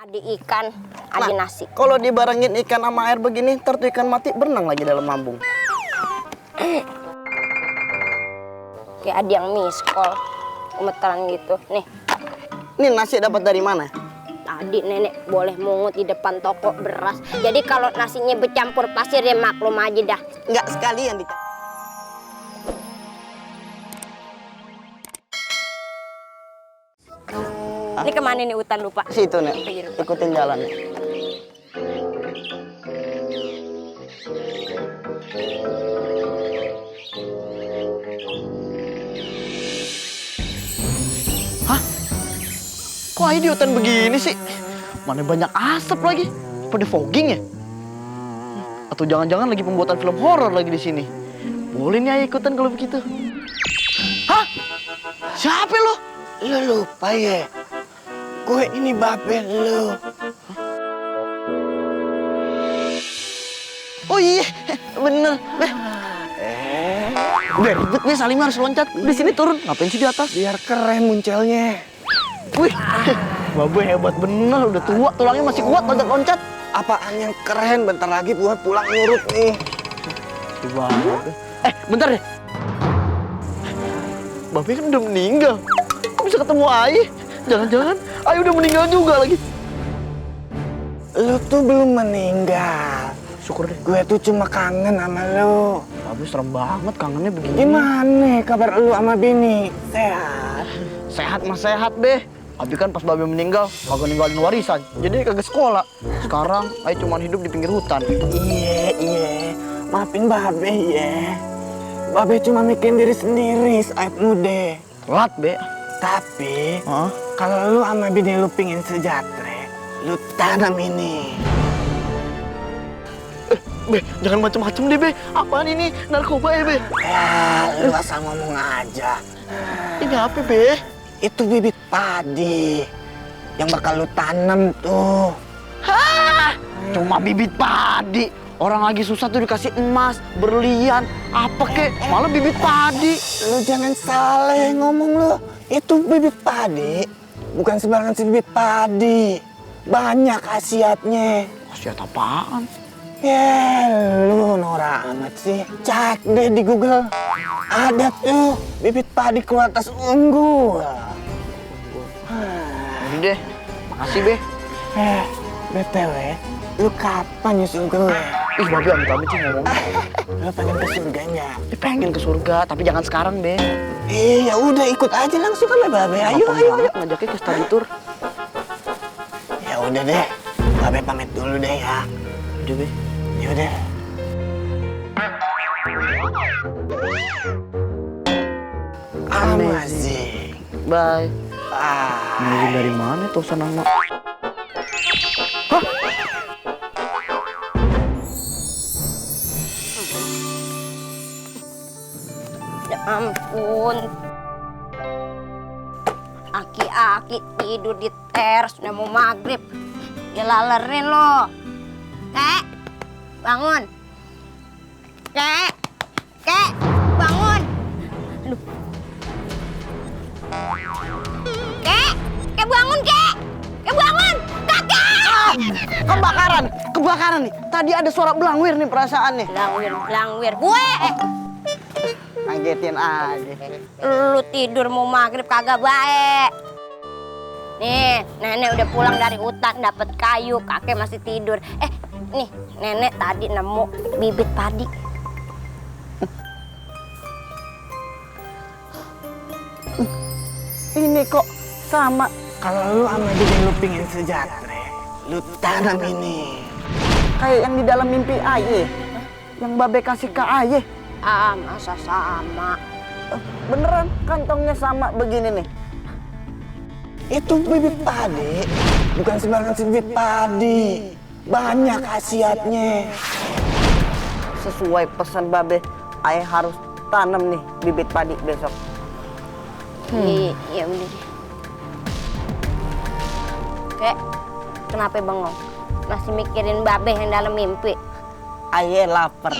Ada ikan, ada nasi. Kalau dibarengin ikan sama air begini, ntar tuh ikan mati berenang lagi dalam lambung. Kayak ada yang miskol, gemeteran gitu. Nih, Ini nasi dapat dari mana? tadi nenek boleh mungut di depan toko beras. Jadi kalau nasinya bercampur pasir ya maklum aja dah. Enggak sekalian di. Ini kemana nih hutan lupa? Situ nih, ikutin jalan. Hah? Kok air di hutan begini sih? Mana banyak asap lagi? Pada fogging ya? Atau jangan-jangan lagi pembuatan film horor lagi di sini? Boleh nih ayo ikutan kalau begitu. Hah? Siapa lo? Lu lupa ya? Gue ini babe lu. Oh iya, bener. Ribet nih, Salim harus loncat. Di sini turun, ngapain sih di atas? Biar keren munculnya. Wih, Babe hebat bener, udah tua, tulangnya masih kuat loncat-loncat. Apaan yang keren? Bentar lagi buat pulang ngurut nih. Coba. Bentar deh. Babe kan udah meninggal. Kok bisa ketemu Ai? Jangan-jangan Ai udah meninggal juga lagi. Lu tuh belum meninggal. Syukur deh. Gue tuh cuma kangen sama lu. Babe serem banget kangennya begini. Gimana kabar lu sama bini? Sehat? Sehat mah sehat, Be. Abi kan pas Babe meninggal, kagak ninggalin warisan. Jadi kagak sekolah. Sekarang Ai cuma hidup di pinggir hutan. Iya. Maafin Babe ya. Babe cuma mikirin diri sendiri, Saib mude. Telat, Be. Tapi, Hah? kalau lu sama bini lu pingin sejahtera, lu tanam ini. Be, jangan macem-macem deh, Be. Apaan ini? Narkoba ya, Be? Ya, lu asal ngomong aja. Ini apa, Be? Itu bibit padi yang bakal lu tanam tuh. Hah? Cuma bibit padi. Orang lagi susah tuh dikasih emas, berlian, apa kek. Malah bibit padi. Lu jangan salah ngomong lu. Itu bibit padi, bukan sembarangan bibit padi. Banyak khasiatnya. Khasiat apaan? Ya, lu norak amat sih. Cek deh di Google. Ada tuh bibit padi kualitas unggul. Udah deh, makasih, Be. BTW, lu kapan nyusul gue? Ih, Babe amit-amit sih ngomong. Lu pengen ke surga nggak? Pengen ke surga, tapi jangan sekarang, Be. Ya udah ikut aja langsung sama Babe. Ayo. Ngajaknya ke study tour. Ya udah deh, Babe pamit dulu deh ya. Udah, Be. Ya udah. Amazing. Bye. Ah. Ini dari mana tuh nama? Hah? Ya ampun. Aki-aki tidur di teras udah mau maghrib. Ya lalerin lo. Kek, bangun. Kek, bangun. Aduh. Kek bangun, Kek. Kek bangun. Kakak. Kebakaran nih. Tadi ada suara belangwir nih perasaan nih. Belangwir. Gue. Ngagetin aja. Lu tidur mau maghrib kagak baik. Nih, nenek udah pulang dari hutan dapat kayu, kakek masih tidur. Nih, nenek tadi nemu bibit padi. Ini kok sama. Kalau lu sama bini lu pingin sejahtera, lu tanam ini. Kayak yang di dalam mimpi Aye. Yang Babe kasih ke Aye. Masa sama. Beneran kantongnya sama begini nih. Itu bibit padi, bukan sembarangan bibit padi. Banyak khasiatnya. Sesuai pesan Babe, Aye harus tanam nih bibit padi besok. Iya udah deh. Kek, kenapa bengong? Masih mikirin Babe yang dalam mimpi? Aye lapar.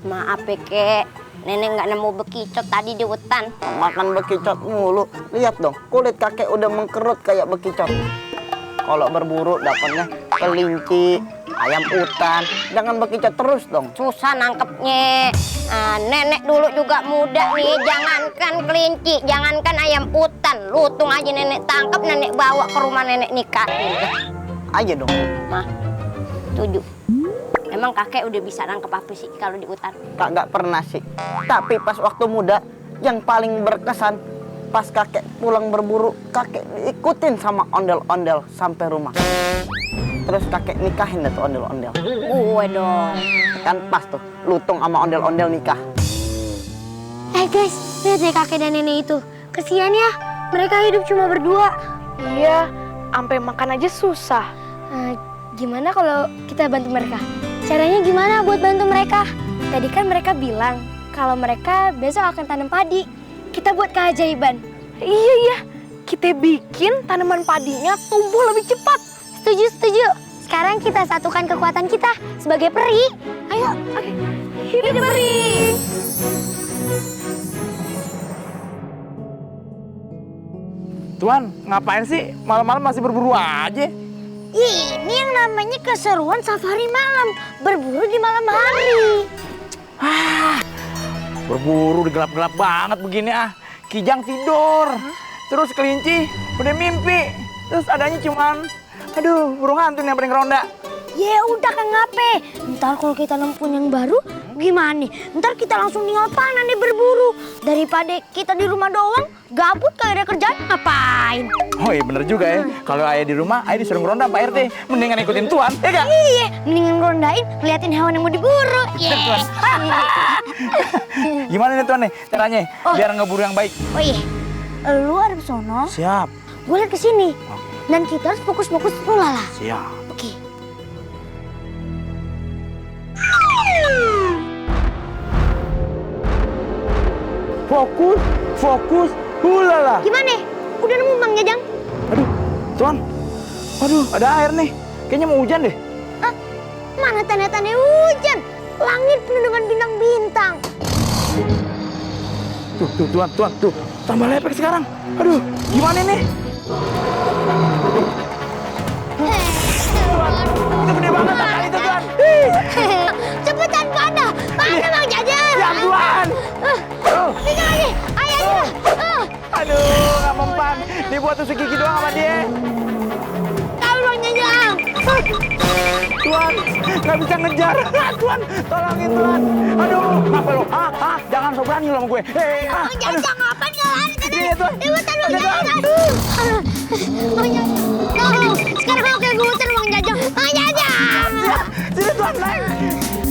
Maaf ya, Kek. Nenek nggak nemu bekicot tadi di hutan. Makan bekicot mulu. Lihat dong, kulit kakek udah mengkerut kayak bekicot. Kalau berburu dapatnya kelinci, ayam hutan. Jangan bekicot terus dong. Susah nangkepnya. Nenek dulu juga muda nih, jangankan kelinci, jangankan ayam hutan, lutung aja nenek tangkap, nenek bawa ke rumah nenek nikahin. Aja dong. Mah, setuju. Emang kakek udah bisa nangkep apa sih kalau di hutan? Kagak pernah sih. Tapi pas waktu muda, yang paling berkesan pas kakek pulang berburu, kakek ikutin sama ondel-ondel sampai rumah. Terus kakek nikahin dah tuh ondel-ondel. Gue dong. Kan pas tuh, lutung sama ondel-ondel nikah. Guys, lihat deh kakek dan nenek itu. Kesian ya, mereka hidup cuma berdua. Iya, sampai makan aja susah. Gimana kalau kita bantu mereka? Caranya gimana buat bantu mereka? Tadi kan mereka bilang kalau mereka besok akan tanam padi. Kita buat keajaiban. Iya, kita bikin tanaman padinya tumbuh lebih cepat. Setuju. Sekarang kita satukan kekuatan kita sebagai peri. Ayo, Oke. Hidup peri. Tuan, ngapain sih malam-malam masih berburu aja? ini yang namanya keseruan safari malam. Berburu di malam hari. Berburu di gelap-gelap banget begini ah. Kijang tidur, terus kelinci udah mimpi, terus adanya cuman, aduh, burung hantu yang paling ronda. Ya udah Kang Ape. Ntar kalau kita nempuin yang baru, gimana nih? Ntar kita langsung tinggal panen deh berburu. Daripada kita di rumah doang, gabut kagak ada kerjaan, ngapain? Oh iya bener juga ya, kalau ayah di rumah, ayah disuruh ngeronda Pak RT. Mendingan ikutin Tuan, ya gak? Iya, mendingan rondain, ngeliatin hewan yang mau diburu. Tuan. Gimana nih Tuan nih caranya, biar ngeburu yang baik? Oh iya, lu ada ke sono, Siap, gue liat kesini. Dan kita harus fokus-fokus ulala. siap. Oke. Fokus, hulala. Gimana? Udah nemu Mang Jajang? Aduh, Tuan, aduh ada air nih, kayaknya mau hujan deh. Mana tanda-tanda hujan? Langit penuh dengan bintang-bintang. Tuan, tambah lepek sekarang. Aduh, gimana nih? Itu gede banget tangan itu, Tuan. Cepetan mana? Mana Mang Jajang? Siap, Tuan. Tinggal lagi. Ayo. Aduh, nggak mempan. Dibuat tusuk gigi doang sama dia. Kamu Mang Jajang. Tuan, nggak bisa ngejar. Tuan, tolongin Tuan. Aduh, apa lo? Jangan so berani lo sama gue. Mang Jajang apa ngelari? Iya, Tuan. Hutan Mang Ada, Tuan. Jajang. Mang Jajang. Tolong. Sekarang aku ke hutan Mang Jajang. Mang Jajang. Sini, Tuan, naik.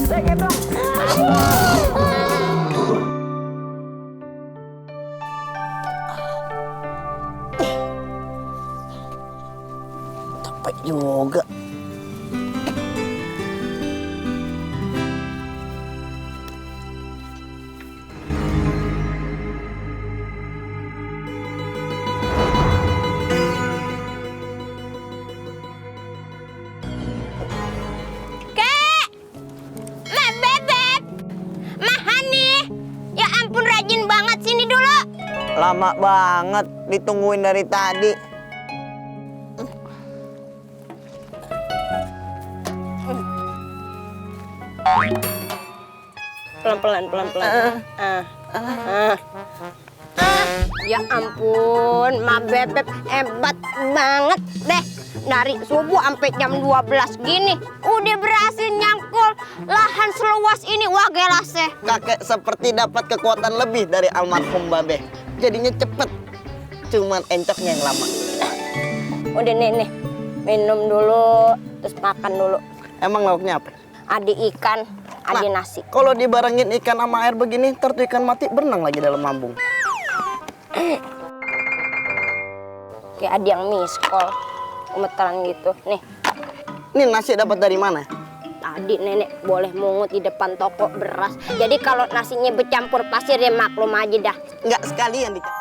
Naik, gendong. Capek juga. Mah Bebek, Mah Hani, ya ampun rajin banget sini dulu. Lama banget ditungguin dari tadi. Pelan-pelan. Ya ampun, Mah Bebek hebat banget deh. Dari subuh sampai jam 12 gini, udah berhasil nyangkul lahan seluas ini. Wah gelasnya. Kakek seperti dapat kekuatan lebih dari almarhum Babe. Jadinya cepet. Cuman encoknya yang lama. Udah nih, minum dulu, terus makan dulu. Emang lauknya apa? Ada ikan, ada nasi. Kalau dibarengin ikan sama air begini, ntar tuh ikan mati berenang lagi dalam lambung. Kayak ada yang miskol, gemeteran gitu. Nih, Ini nasi dapat dari mana? tadi nenek boleh mungut di depan toko beras. Jadi kalau nasinya bercampur pasir ya maklum aja dah. Nggak sekalian dikasih.